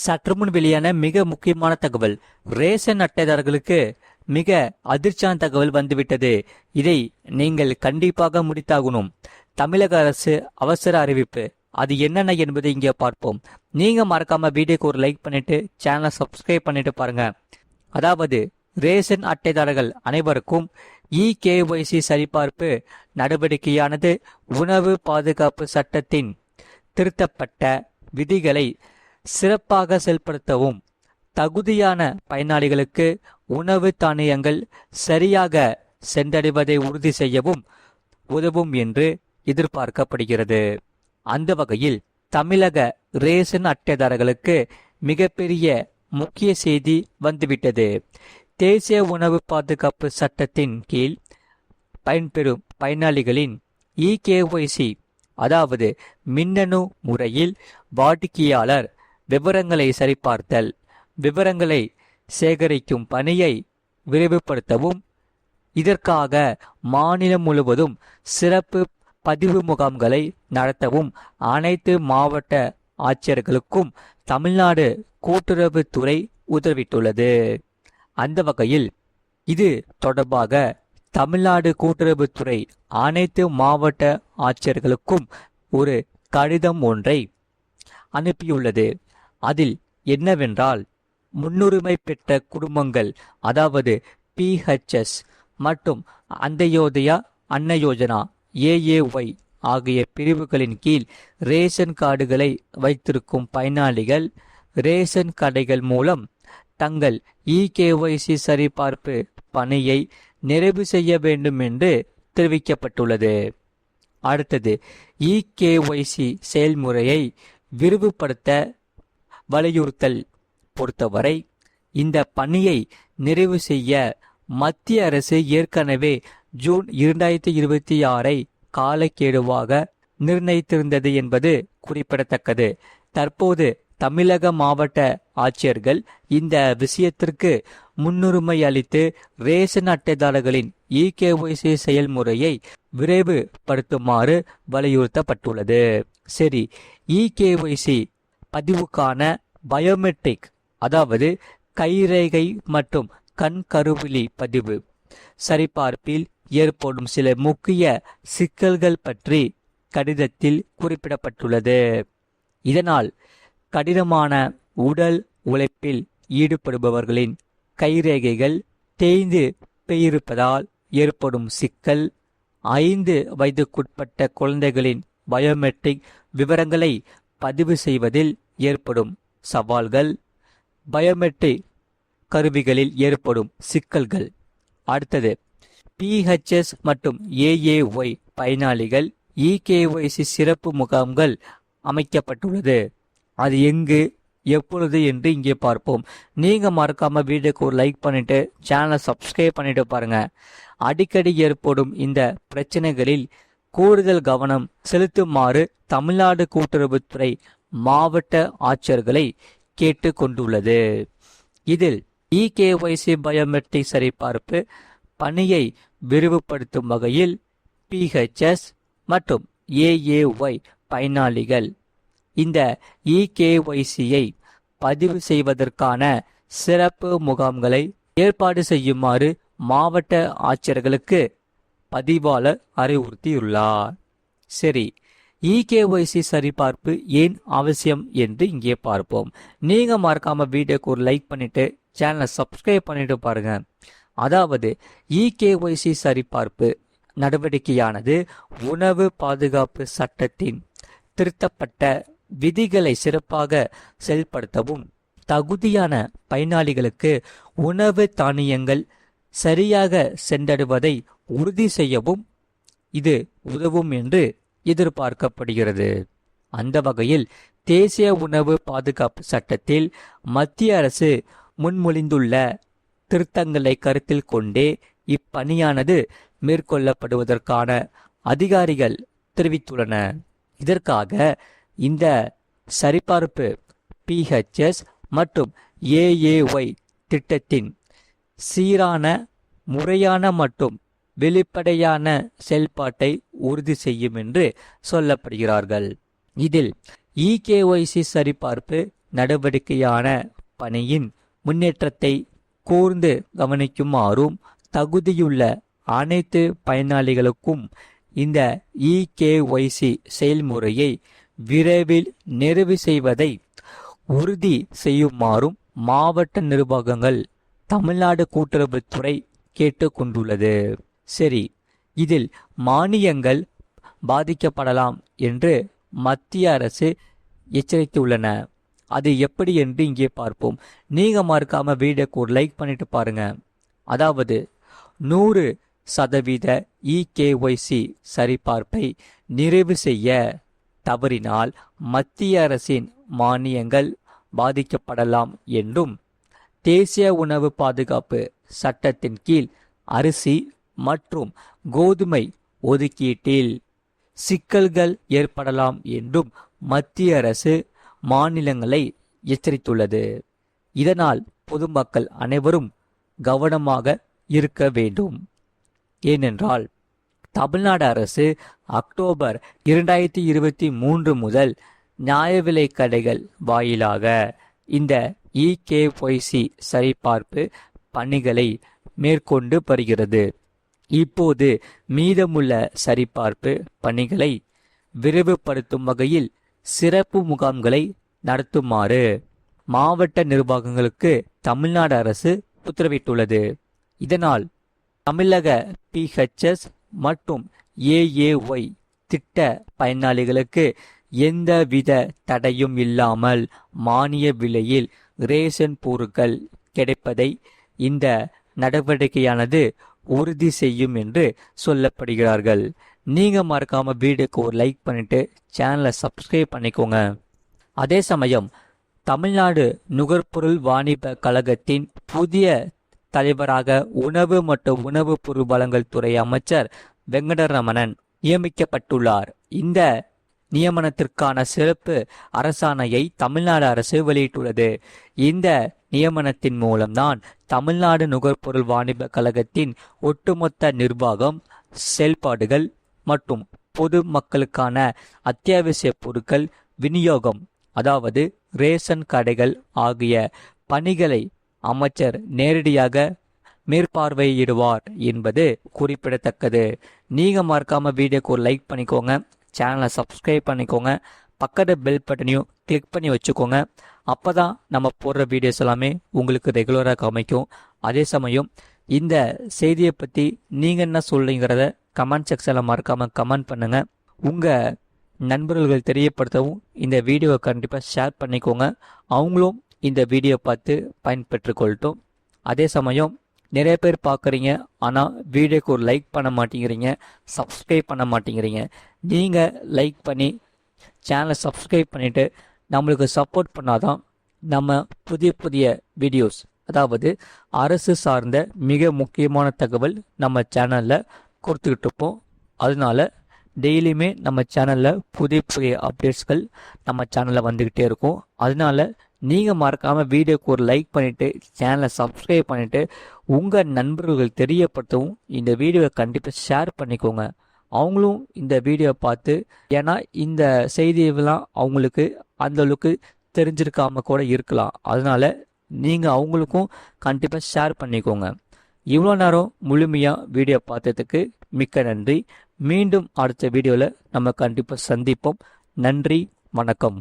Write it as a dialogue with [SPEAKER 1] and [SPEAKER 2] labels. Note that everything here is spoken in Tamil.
[SPEAKER 1] சற்றுமுன் வெளியான மிக முக்கியமான தகவல். ரேஷன் அட்டைதாரர்களுக்கு மிக அதிர்ச்சியான தகவல் வந்துவிட்டது. இதை நீங்கள் கண்டிப்பாக முடித்தாகணும். தமிழக அரசு அவசர அறிவிப்பு. அது என்னென்ன என்பதை இங்கே பார்ப்போம். நீங்க மறக்காம வீடியோக்கு ஒரு லைக் பண்ணிட்டு சேனலை சப்ஸ்கிரைப் பண்ணிட்டு பாருங்க. அதாவது ரேஷன் அட்டைதாரர்கள் அனைவருக்கும் இகேஒய்சி சரிபார்ப்பு நடவடிக்கையானது உணவு பாதுகாப்பு சட்டத்தின் திருத்தப்பட்ட விதிகளை சிறப்பாக செயல்படுத்தவும் தகுதியான பயனாளிகளுக்கு உணவு தானியங்கள் சரியாக சென்றடைவதை உறுதி செய்யவும் உதவும் என்று எதிர்பார்க்கப்படுகிறது. அந்த வகையில் தமிழக ரேஷன் அட்டைதாரர்களுக்கு மிகப்பெரிய முக்கிய செய்தி வந்துவிட்டது. தேசிய உணவு பாதுகாப்பு சட்டத்தின் கீழ் பயன்பெறும் பயனாளிகளின் இகேஒய்சி, அதாவது மின்னணு முறையில் வாடிக்கையாளர் விவரங்களை சரிபார்த்தல், விவரங்களை சேகரிக்கும் பணியை விரைவுபடுத்தவும் இதற்காக மாநிலம் முழுவதும் சிறப்பு பதிவு முகாம்களை நடத்தவும் அனைத்து மாவட்ட ஆட்சியர்களுக்கும் தமிழ்நாடு கூட்டுறவுத்துறை உத்தரவிட்டுள்ளது. அந்த வகையில் இது தொடர்பாக தமிழ்நாடு கூட்டுறவுத்துறை அனைத்து மாவட்ட ஆட்சியர்களுக்கும் ஒரு கடிதம் ஒன்றை அனுப்பியுள்ளது. அதில் என்னவென்றால், முன்னுரிமை பெற்ற குடும்பங்கள், அதாவது பிஹெச்எஸ் மற்றும் அந்தயோதயா அன்ன யோஜனா ஏஏஒய் ஆகிய பிரிவுகளின் கீழ் ரேஷன் கார்டுகளை வைத்திருக்கும் பயனாளிகள் ரேஷன் கடைகள் மூலம் தங்கள் இகேஒய்சி சரிபார்ப்பு பணியை நிறைவு செய்ய வேண்டும் என்று தெரிவிக்கப்பட்டுள்ளது. அடுத்தது, இகேஒய்சி செயல்முறையை விரிவுபடுத்த வலியுறுத்தல் பொறுத்தவரை இந்த பணியை நிறைவு செய்ய மத்திய அரசு ஏற்கனவே ஜூன் 2026 காலக்கெடுவாக நிர்ணயித்திருந்தது என்பது குறிப்பிடத்தக்கது. தற்போது தமிழக மாவட்ட ஆட்சியர்கள் இந்த விஷயத்திற்கு முன்னுரிமை அளித்து ரேஷன் அட்டைதாரர்களின் இகேஒய்சி செயல்முறையை விரைவுபடுத்துமாறு வலியுறுத்தப்பட்டுள்ளது. சரி, இகேஒய்சி பதிவுக்கான பயோமெட்ரிக், அதாவது கைரேகை மற்றும் கண்கருவிழி பதிவு சரிபார்ப்பில் ஏற்படும் சில முக்கிய சிக்கல்கள் பற்றி கடிதத்தில் குறிப்பிடப்பட்டுள்ளது. இதனால் கடினமான உடல் உழைப்பில் ஈடுபடுபவர்களின் கைரேகைகள் தேய்ந்து போயிருப்பதால் ஏற்படும் சிக்கல், 5 வயதுக்குட்பட்ட குழந்தைகளின் பயோமெட்ரிக் விவரங்களை பதிவு செய்வதில் ஏற்படும் சவால்கள், பயோமெட்ரிக் கருவிகளில் ஏற்படும் சிக்கல்கள். அடுத்தது, பிஹெச்எஸ் மற்றும் ஏஏஒய் பயனாளிகள் இகேஒய்சி சிறப்பு முகாம்கள் அமைக்கப்பட்டுள்ளது. அது எங்கு, எப்பொழுது என்று இங்கே பார்ப்போம். நீங்க மறக்காம வீடியோக்கு ஒரு லைக் பண்ணிட்டு சேனலை சப்ஸ்கிரைப் பண்ணிட்டு பாருங்க. அடிக்கடி ஏற்படும் இந்த பிரச்சனைகளில் கூடுதல் கவனம் செலுத்துமாறு தமிழ்நாடு கூட்டுறவுத்துறை மாவட்ட ஆட்சியர்களை கேட்டு கொண்டுள்ளது. இதில் இகேஒய்சி பயோமெட்ரிக் சரிபார்ப்பு பணியை விரிவுபடுத்தும் வகையில் பிஹெச்எஸ் மற்றும் ஏஏஒய் பயனாளிகள் இந்த இகேஒய்சியை பதிவு செய்வதற்கான சிறப்பு முகாம்களை ஏற்பாடு செய்யுமாறு மாவட்ட ஆட்சியர்களுக்கு பதிவாளர் அறிவுறுத்தியுள்ளார். சரி, இகேஒய்சி சரிபார்ப்பு ஏன் அவசியம் என்று இங்கே பார்ப்போம். நீங்க மறக்காம வீடியோக்கு ஒரு லைக் பண்ணிட்டு சேனலை சப்ஸ்கிரைப் பண்ணிட்டு பாருங்க. அதாவது இகேஒய்சி சரிபார்ப்பு நடவடிக்கையானது உணவு பாதுகாப்பு சட்டத்தின் திருத்தப்பட்ட விதிகளை சிறப்பாக செயல்படுத்தவும் தகுதியான பயனாளிகளுக்கு உணவு தானியங்கள் சரியாக சென்றடைவதை உறுதி செய்யவும் இது உதவும் என்று எதிர்பார்க்கப்படுகிறது. அந்த வகையில் தேசிய உணவு பாதுகாப்பு சட்டத்தில் மத்திய அரசு முன்மொழிந்துள்ள திருத்தங்களை கருத்தில் கொண்டே இப்பணியானது மேற்கொள்ளப்படுவதற்கான அதிகாரிகள் தெரிவித்துள்ளனர். இதற்காக இந்த சரிபார்ப்பு பிஹெச்எஸ் மற்றும் ஏஏஒய் திட்டத்தின் சீரான, முறையான மற்றும் வெளிப்படையான செயல்பாட்டை உறுதி செய்யும் என்று சொல்லப்படுகிறார்கள். இதில் இகேஒய்சி சரிபார்ப்பு நடவடிக்கையான பணியின் முன்னேற்றத்தை கூர்ந்து கவனிக்குமாறும் தகுதியுள்ள அனைத்து பயனாளிகளுக்கும் இந்த இகேஒய்சி செயல்முறையை விரைவில் நிறைவு செய்வதை உறுதி செய்யுமாறும் மாவட்ட நிர்வாகங்கள் தமிழ்நாடு கூட்டுறவுத்துறை கேட்டுக்கொண்டுள்ளது. சரி, இதில் மானியங்கள் பாதிக்கப்படலாம் என்று மத்திய அரசு எச்சரித்துள்ளன. அது எப்படி என்று இங்கே பார்ப்போம். நீங்க மறக்காம வீடியோக்கு ஒரு லைக் பண்ணிட்டு பாருங்க. அதாவது 100% இகேஒய்சி சரிபார்ப்பை நிறைவு செய்ய தவறினால் மத்திய அரசின் மானியங்கள் பாதிக்கப்படலாம் என்றும், தேசிய உணவு பாதுகாப்பு சட்டத்தின் கீழ் அரிசி மற்றும் கோதுமை ஒதுக்கீட்டில் சிக்கல்கள் ஏற்படலாம் என்றும் மத்திய அரசு மாநிலங்களை எச்சரித்துள்ளது. இதனால் பொதுமக்கள் அனைவரும் கவனமாக இருக்க வேண்டும். ஏனென்றால் தமிழ்நாடு அரசு அக்டோபர் 2023 முதல் நியாய விலை கடைகள் வாயிலாக இந்த இகேஒய்சி சரிபார்ப்பு பணிகளை மேற்கொண்டு வருகிறது. இப்போது மீதமுள்ள சரிபார்ப்பு பணிகளை விரைவுபடுத்தும் வகையில் சிறப்பு முகாம்களை நடத்துமாறு மாவட்ட நிர்வாகங்களுக்கு தமிழ்நாடு அரசு உத்தரவிட்டுள்ளது. இதனால் தமிழக பிஹெச்எஸ் மற்றும் ஏஏஒய் திட்ட பயனாளிகளுக்கு எந்தவித தடையும் இல்லாமல் மானிய விலையில் ரேஷன் பொருட்கள் கிடைப்பதை இந்த நடவடிக்கையானது உறுதி செய்யும் என்று சொல்லப்படுகிறார்கள். நீங்க மறக்காம வீடியோக்கு ஒரு லைக் பண்ணிட்டு சேனலை சப்ஸ்கிரைப் பண்ணிக்கோங்க. அதே சமயம் தமிழ்நாடு நுகர்பொருள் வாணிப கழகத்தின் புதிய தலைவராக உணவு மற்றும் உணவு பொருள் வழங்கல் துறை அமைச்சர் வெங்கடரமணன் நியமிக்கப்பட்டுள்ளார். இந்த நியமனத்திற்கான சிறப்பு அரசாணையை தமிழ்நாடு அரசு வெளியிட்டுள்ளது. இந்த நியமனத்தின் மூலம்தான் தமிழ்நாடு நுகர்பொருள் வாணிப கழகத்தின் ஒட்டுமொத்த நிர்வாகம், செயல்பாடுகள் மற்றும் பொது மக்களுக்கான அத்தியாவசிய பொருட்கள் விநியோகம், அதாவது ரேஷன் கடைகள் ஆகிய பணிகளை அமைச்சர் நேரடியாக மேற்பார்வையிடுவார் என்பது குறிப்பிடத்தக்கது. நீங்க மறக்காம வீடியோக்கு ஒரு லைக் பண்ணிக்கோங்க, சேனலை சப்ஸ்கிரைப் பண்ணிக்கோங்க, பக்கத்து பெல் பட்டனையும் கிளிக் பண்ணி வச்சுக்கோங்க. அப்போதான் நம்ம போடுற வீடியோஸ் எல்லாமே உங்களுக்கு ரெகுலராக காமிக்கும். அதே சமயம் இந்த செய்தியை பற்றி நீங்கள் என்ன சொல்றீங்கிறத கமெண்ட் செக்ஷனில் மறக்காமல் கமெண்ட் பண்ணுங்கள். உங்கள் நண்பர்கள் தெரியப்படுத்தவும் இந்த வீடியோவை கண்டிப்பாக ஷேர் பண்ணிக்கோங்க. அவங்களும் இந்த வீடியோ பார்த்து பயன்பெற்று கொள்ளட்டும். அதே சமயம் நிறைய பேர் பார்க்குறீங்க, ஆனால் வீடியோக்கு ஒரு லைக் பண்ண மாட்டேங்கிறீங்க, சப்ஸ்கிரைப் பண்ண மாட்டேங்கிறீங்க. நீங்கள் லைக் பண்ணி சேனலை சப்ஸ்கிரைப் பண்ணிவிட்டு நம்மளுக்கு சப்போர்ட் பண்ணாதான் நம்ம புதிய புதிய வீடியோஸ், அதாவது அரசு சார்ந்த மிக முக்கியமான தகவல் நம்ம சேனலில் கொடுத்துக்கிட்டு இருப்போம். அதனால டெய்லியுமே நம்ம சேனலில் புதிய புதிய அப்டேட்ஸ்கள் நம்ம சேனலில் வந்துக்கிட்டே இருக்கும். அதனால நீங்கள் மறக்காமல் வீடியோக்கு ஒரு லைக் பண்ணிவிட்டு சேனலை சப்ஸ்கிரைப் பண்ணிவிட்டு உங்கள் நண்பர்கள் தெரியப்படுத்தவும் இந்த வீடியோவை கண்டிப்பாக ஷேர் பண்ணிக்கோங்க. அவங்களும் இந்த வீடியோவை பார்த்து, ஏன்னா இந்த செய்தியெல்லாம் அவங்களுக்கு அந்தளவுக்கு தெரிஞ்சிருக்காம கூட இருக்கலாம். அதனால நீங்கள் அவங்களுக்கும் கண்டிப்பாக ஷேர் பண்ணிக்கோங்க. இவ்வளோ நேரம் முழுமையாக வீடியோ பார்த்ததுக்கு மிக்க நன்றி. மீண்டும் அடுத்த வீடியோவில் நம்ம கண்டிப்பாக சந்திப்போம். நன்றி, வணக்கம்.